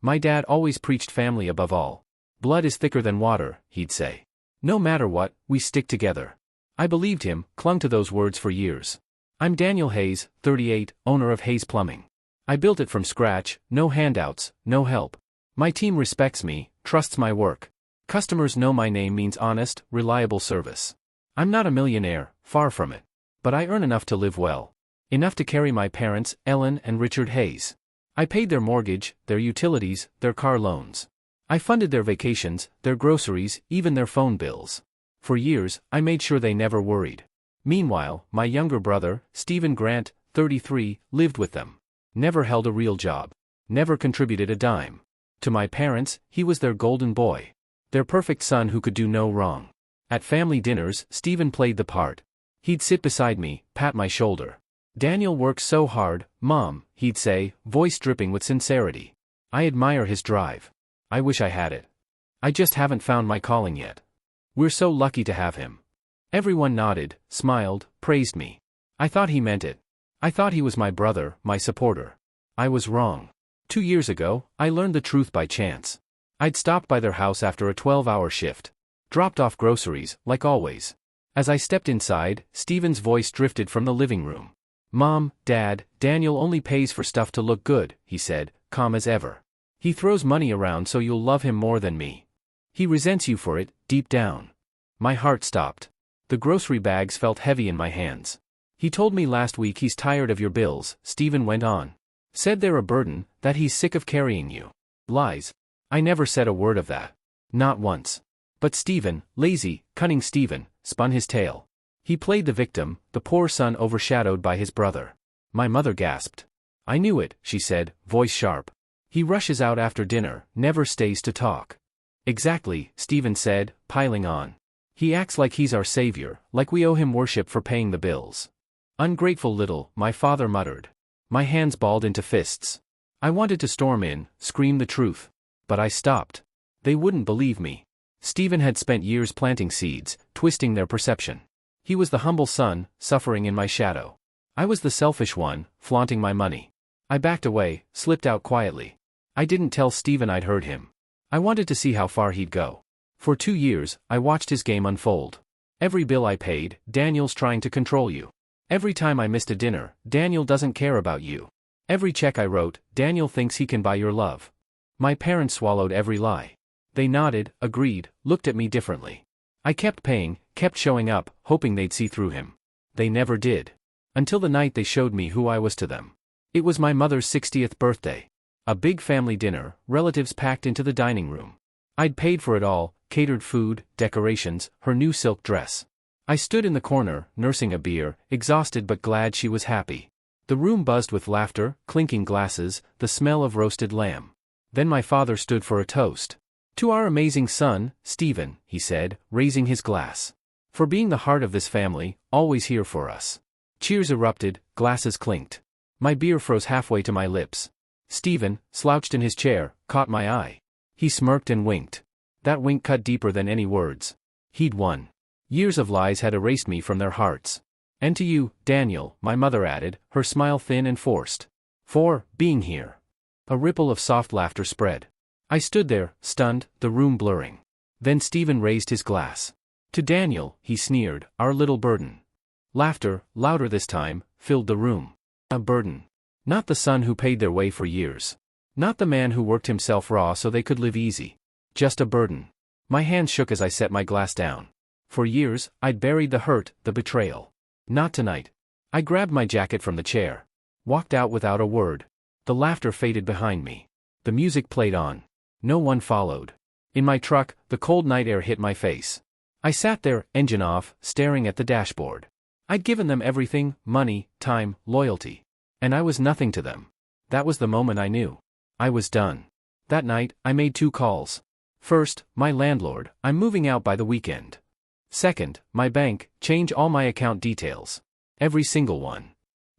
My dad always preached family above all. Blood is thicker than water, he'd say. No matter what, we stick together. I believed him, clung to those words for years. I'm Daniel Hayes, 38, owner of Hayes Plumbing. I built it from scratch, no handouts, no help. My team respects me, trusts my work. Customers know my name means honest, reliable service. I'm not a millionaire, far from it. But I earn enough to live well. Enough to carry my parents, Ellen and Richard Hayes. I paid their mortgage, their utilities, their car loans. I funded their vacations, their groceries, even their phone bills. For years, I made sure they never worried. Meanwhile, my younger brother, Stephen Grant, 33, lived with them. Never held a real job. Never contributed a dime. To my parents, he was their golden boy. Their perfect son who could do no wrong. At family dinners, Stephen played the part. He'd sit beside me, pat my shoulder. Daniel works so hard, Mom, he'd say, voice dripping with sincerity. I admire his drive. I wish I had it. I just haven't found my calling yet. We're so lucky to have him. Everyone nodded, smiled, praised me. I thought he meant it. I thought he was my brother, my supporter. I was wrong. 2 years ago, I learned the truth by chance. I'd stopped by their house after a 12-hour shift. Dropped off groceries, like always. As I stepped inside, Stephen's voice drifted from the living room. Mom, Dad, Daniel only pays for stuff to look good, he said, calm as ever. He throws money around so you'll love him more than me. He resents you for it, deep down. My heart stopped. The grocery bags felt heavy in my hands. He told me last week he's tired of your bills, Stephen went on. Said they're a burden, that he's sick of carrying you. Lies. I never said a word of that. Not once. But Stephen, lazy, cunning Stephen, spun his tale. He played the victim, the poor son overshadowed by his brother. My mother gasped. I knew it, she said, voice sharp. He rushes out after dinner, never stays to talk. Exactly, Stephen said, piling on. He acts like he's our savior, like we owe him worship for paying the bills. Ungrateful little, my father muttered. My hands balled into fists. I wanted to storm in, scream the truth. But I stopped. They wouldn't believe me. Stephen had spent years planting seeds, twisting their perception. He was the humble son, suffering in my shadow. I was the selfish one, flaunting my money. I backed away, slipped out quietly. I didn't tell Stephen I'd heard him. I wanted to see how far he'd go. For 2 years, I watched his game unfold. Every bill I paid, Daniel's trying to control you. Every time I missed a dinner, Daniel doesn't care about you. Every check I wrote, Daniel thinks he can buy your love. My parents swallowed every lie. They nodded, agreed, looked at me differently. I kept paying, kept showing up, hoping they'd see through him. They never did. Until the night they showed me who I was to them. It was my mother's 60th birthday. A big family dinner, relatives packed into the dining room. I'd paid for it all, catered food, decorations, her new silk dress. I stood in the corner, nursing a beer, exhausted but glad she was happy. The room buzzed with laughter, clinking glasses, the smell of roasted lamb. Then my father stood for a toast. To our amazing son, Stephen, he said, raising his glass. For being the heart of this family, always here for us. Cheers erupted, glasses clinked. My beer froze halfway to my lips. Stephen, slouched in his chair, caught my eye. He smirked and winked. That wink cut deeper than any words. He'd won. Years of lies had erased me from their hearts. And to you, Daniel, my mother added, her smile thin and forced. For being here. A ripple of soft laughter spread. I stood there, stunned, the room blurring. Then Stephen raised his glass. To Daniel, he sneered, our little burden. Laughter, louder this time, filled the room. A burden. Not the son who paid their way for years. Not the man who worked himself raw so they could live easy. Just a burden. My hands shook as I set my glass down. For years, I'd buried the hurt, the betrayal. Not tonight. I grabbed my jacket from the chair. Walked out without a word. The laughter faded behind me. The music played on. No one followed. In my truck, the cold night air hit my face. I sat there, engine off, staring at the dashboard. I'd given them everything, money, time, loyalty. And I was nothing to them. That was the moment I knew. I was done. That night, I made 2 calls. First, my landlord, I'm moving out by the weekend. Second, my bank, change all my account details. Every single one.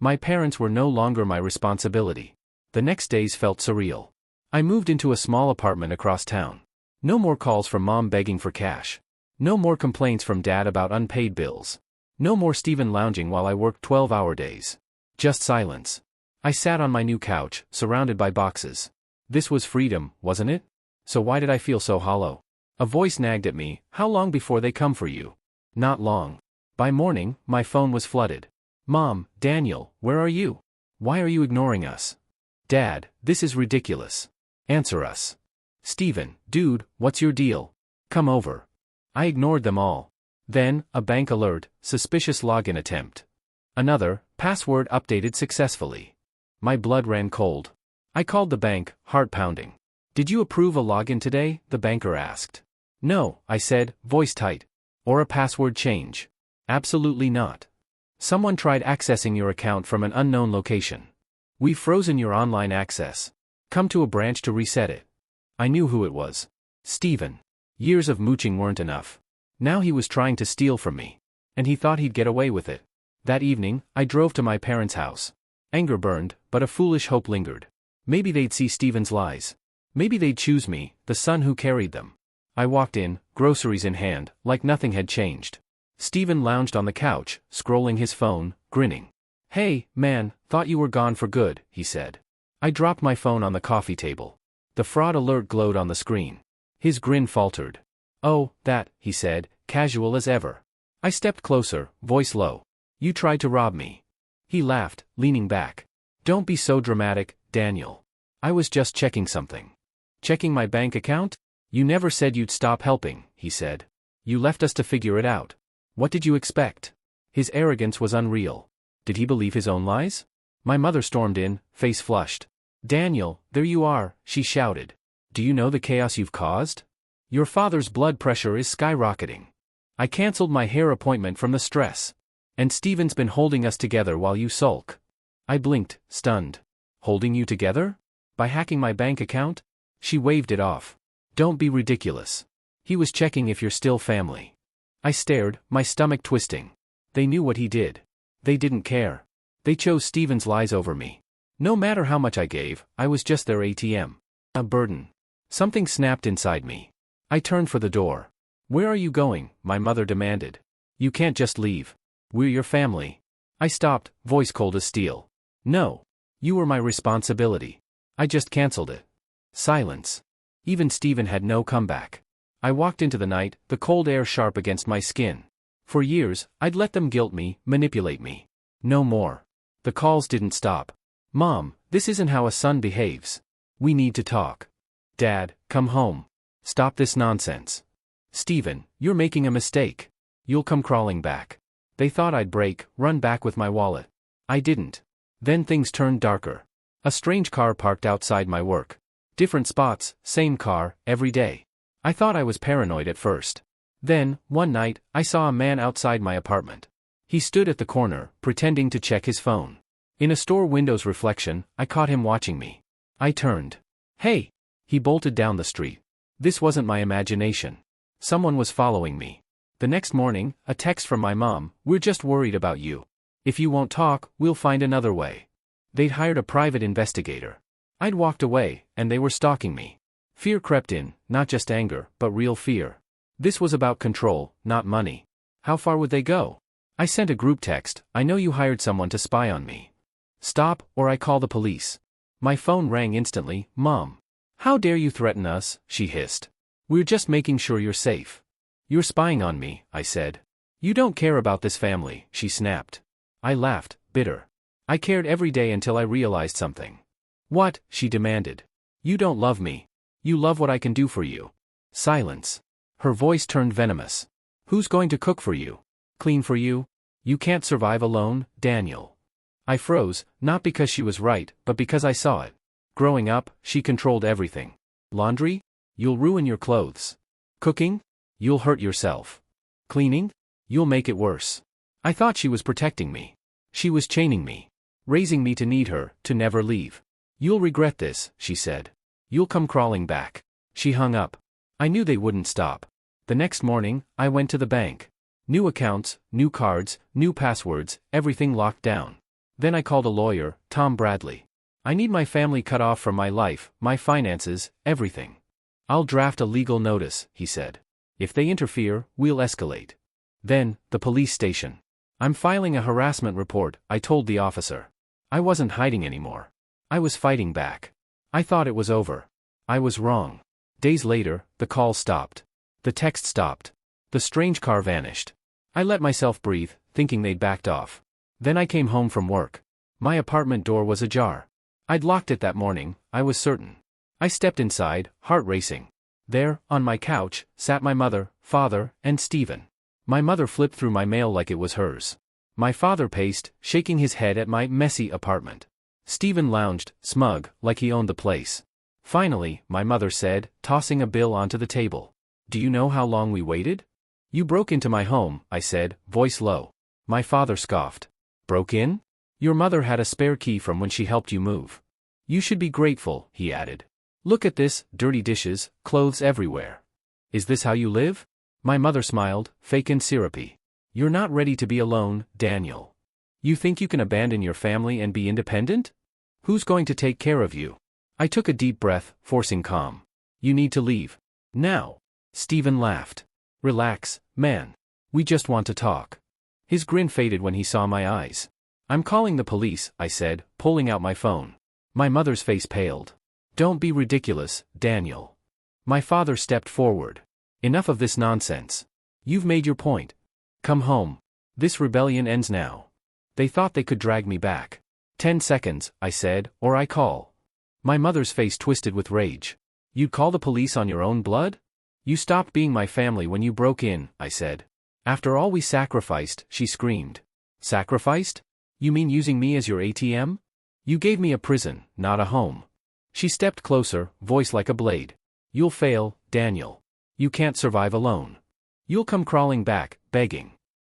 My parents were no longer my responsibility. The next days felt surreal. I moved into a small apartment across town. No more calls from Mom begging for cash. No more complaints from Dad about unpaid bills. No more Stephen lounging while I worked 12-hour days. Just silence. I sat on my new couch, surrounded by boxes. This was freedom, wasn't it? So why did I feel so hollow? A voice nagged at me, how long before they come for you? Not long. By morning, my phone was flooded. Mom, Daniel, where are you? Why are you ignoring us? Dad, this is ridiculous. Answer us. Steven, dude, what's your deal? Come over. I ignored them all. Then, a bank alert, suspicious login attempt. Another, password updated successfully. My blood ran cold. I called the bank, heart pounding. Did you approve a login today? The banker asked. No, I said, voice tight. Or a password change? Absolutely not. Someone tried accessing your account from an unknown location. We've frozen your online access. Come to a branch to reset it. I knew who it was. Steven. Years of mooching weren't enough. Now he was trying to steal from me. And he thought he'd get away with it. That evening, I drove to my parents' house. Anger burned, but a foolish hope lingered. Maybe they'd see Steven's lies. Maybe they'd choose me, the son who carried them. I walked in, groceries in hand, like nothing had changed. Steven lounged on the couch, scrolling his phone, grinning. Hey, man, thought you were gone for good, he said. I dropped my phone on the coffee table. The fraud alert glowed on the screen. His grin faltered. Oh, that, he said, casual as ever. I stepped closer, voice low. You tried to rob me. He laughed, leaning back. Don't be so dramatic, Daniel. I was just checking something. Checking my bank account? You never said you'd stop helping, he said. You left us to figure it out. What did you expect? His arrogance was unreal. Did he believe his own lies? My mother stormed in, face flushed. Daniel, there you are, she shouted. Do you know the chaos you've caused? Your father's blood pressure is skyrocketing. I canceled my hair appointment from the stress. And Steven's been holding us together while you sulk. I blinked, stunned. Holding you together? By hacking my bank account? She waved it off. Don't be ridiculous. He was checking if you're still family. I stared, my stomach twisting. They knew what he did. They didn't care. They chose Steven's lies over me. No matter how much I gave, I was just their ATM. A burden. Something snapped inside me. I turned for the door. Where are you going? My mother demanded. You can't just leave. We're your family. I stopped, voice cold as steel. No. You were my responsibility. I just canceled it. Silence. Even Steven had no comeback. I walked into the night, the cold air sharp against my skin. For years, I'd let them guilt me, manipulate me. No more. The calls didn't stop. Mom, this isn't how a son behaves. We need to talk. Dad, come home. Stop this nonsense. Steven, you're making a mistake. You'll come crawling back. They thought I'd break, run back with my wallet. I didn't. Then things turned darker. A strange car parked outside my work. Different spots, same car, every day. I thought I was paranoid at first. Then, one night, I saw a man outside my apartment. He stood at the corner, pretending to check his phone. In a store window's reflection, I caught him watching me. I turned. Hey! He bolted down the street. This wasn't my imagination. Someone was following me. The next morning, a text from my mom, we're just worried about you. If you won't talk, we'll find another way. They'd hired a private investigator. I'd walked away, and they were stalking me. Fear crept in, not just anger, but real fear. This was about control, not money. How far would they go? I sent a group text, I know you hired someone to spy on me. Stop, or I call the police. My phone rang instantly, Mom. How dare you threaten us, she hissed. We're just making sure you're safe. You're spying on me, I said. You don't care about this family, she snapped. I laughed, bitter. I cared every day until I realized something. What? She demanded. You don't love me. You love what I can do for you. Silence. Her voice turned venomous. Who's going to cook for you? Clean for you? You can't survive alone, Daniel. I froze, not because she was right, but because I saw it. Growing up, she controlled everything. Laundry? You'll ruin your clothes. Cooking? You'll hurt yourself. Cleaning? You'll make it worse. I thought she was protecting me. She was chaining me. Raising me to need her, to never leave. You'll regret this, she said. You'll come crawling back. She hung up. I knew they wouldn't stop. The next morning, I went to the bank. New accounts, new cards, new passwords, everything locked down. Then I called a lawyer, Tom Bradley. I need my family cut off from my life, my finances, everything. I'll draft a legal notice, he said. If they interfere, we'll escalate. Then, the police station. I'm filing a harassment report, I told the officer. I wasn't hiding anymore. I was fighting back. I thought it was over. I was wrong. Days later, the call stopped. The text stopped. The strange car vanished. I let myself breathe, thinking they'd backed off. Then I came home from work. My apartment door was ajar. I'd locked it that morning, I was certain. I stepped inside, heart racing. There, on my couch, sat my mother, father, and Stephen. My mother flipped through my mail like it was hers. My father paced, shaking his head at my messy apartment. Stephen lounged, smug, like he owned the place. Finally, my mother said, tossing a bill onto the table. "Do you know how long we waited?" "You broke into my home," I said, voice low. My father scoffed. "Broke in? Your mother had a spare key from when she helped you move. You should be grateful," he added. "Look at this, dirty dishes, clothes everywhere. Is this how you live?" My mother smiled, fake and syrupy. "You're not ready to be alone, Daniel. You think you can abandon your family and be independent? Who's going to take care of you?" I took a deep breath, forcing calm. "You need to leave. Now." Stephen laughed. "Relax, man. We just want to talk." His grin faded when he saw my eyes. "I'm calling the police," I said, pulling out my phone. My mother's face paled. "Don't be ridiculous, Daniel." My father stepped forward. "Enough of this nonsense. You've made your point. Come home. This rebellion ends now." They thought they could drag me back. 10 seconds, I said, "or I call." My mother's face twisted with rage. "You'd call the police on your own blood? You stopped being my family when you broke in," I said. "After all we sacrificed," she screamed. "Sacrificed? You mean using me as your ATM? You gave me a prison, not a home." She stepped closer, voice like a blade. "You'll fail, Daniel. You can't survive alone. You'll come crawling back, begging."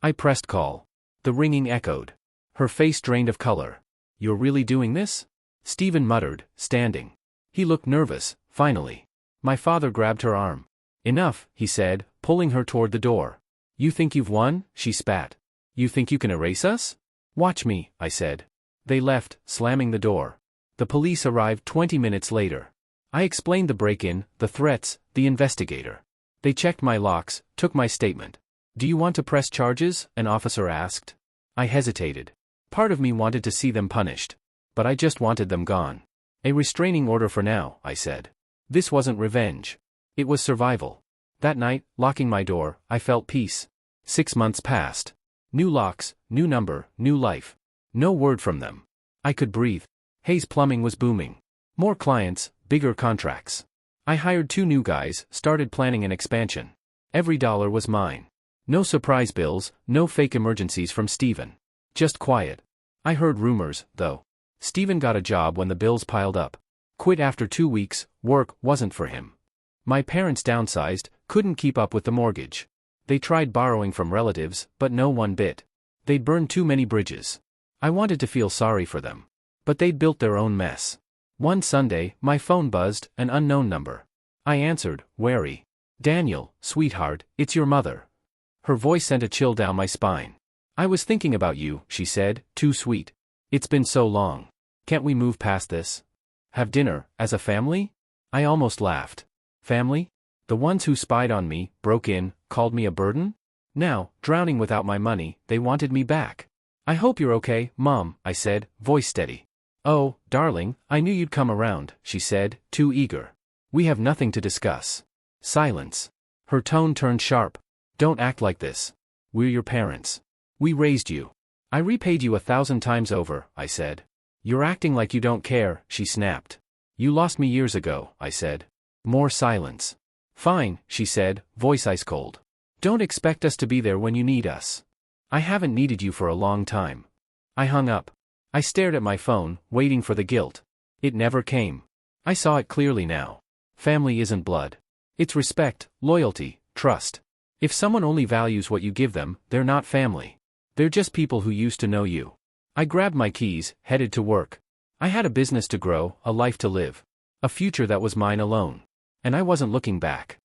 I pressed call. The ringing echoed. Her face drained of color. "You're really doing this?" Stephen muttered, standing. He looked nervous, finally. My father grabbed her arm. "Enough," he said, pulling her toward the door. "You think you've won?" she spat. "You think you can erase us?" "Watch me," I said. They left, slamming the door. The police arrived 20 minutes later. I explained the break-in, the threats, the investigator. They checked my locks, took my statement. "Do you want to press charges?" an officer asked. I hesitated. Part of me wanted to see them punished. But I just wanted them gone. "A restraining order for now," I said. This wasn't revenge. It was survival. That night, locking my door, I felt peace. 6 months passed. New locks, new number, new life. No word from them. I could breathe. Hayes Plumbing was booming. More clients, bigger contracts. I hired 2 new guys, started planning an expansion. Every dollar was mine. No surprise bills, no fake emergencies from Stephen. Just quiet. I heard rumors, though. Stephen got a job when the bills piled up. Quit after 2 weeks, work wasn't for him. My parents downsized, couldn't keep up with the mortgage. They tried borrowing from relatives, but no one bit. They'd burned too many bridges. I wanted to feel sorry for them. But they'd built their own mess. One Sunday, my phone buzzed, an unknown number. I answered, wary. "Daniel, sweetheart, it's your mother." Her voice sent a chill down my spine. "I was thinking about you," she said, too sweet. "It's been so long. Can't we move past this? Have dinner, as a family?" I almost laughed. Family? The ones who spied on me, broke in, called me a burden? Now, drowning without my money, they wanted me back. "I hope you're okay, Mom," I said, voice steady. "Oh, darling, I knew you'd come around," she said, too eager. "We have nothing to discuss." Silence. Her tone turned sharp. "Don't act like this. We're your parents. We raised you. I repaid you 1,000 times over," I said. "You're acting like you don't care," she snapped. "You lost me years ago," I said. More silence. "Fine," she said, voice ice cold. "Don't expect us to be there when you need us. I haven't needed you for a long time." I hung up. I stared at my phone, waiting for the guilt. It never came. I saw it clearly now. Family isn't blood. It's respect, loyalty, trust. If someone only values what you give them, they're not family. They're just people who used to know you. I grabbed my keys, headed to work. I had a business to grow, a life to live. A future that was mine alone. And I wasn't looking back.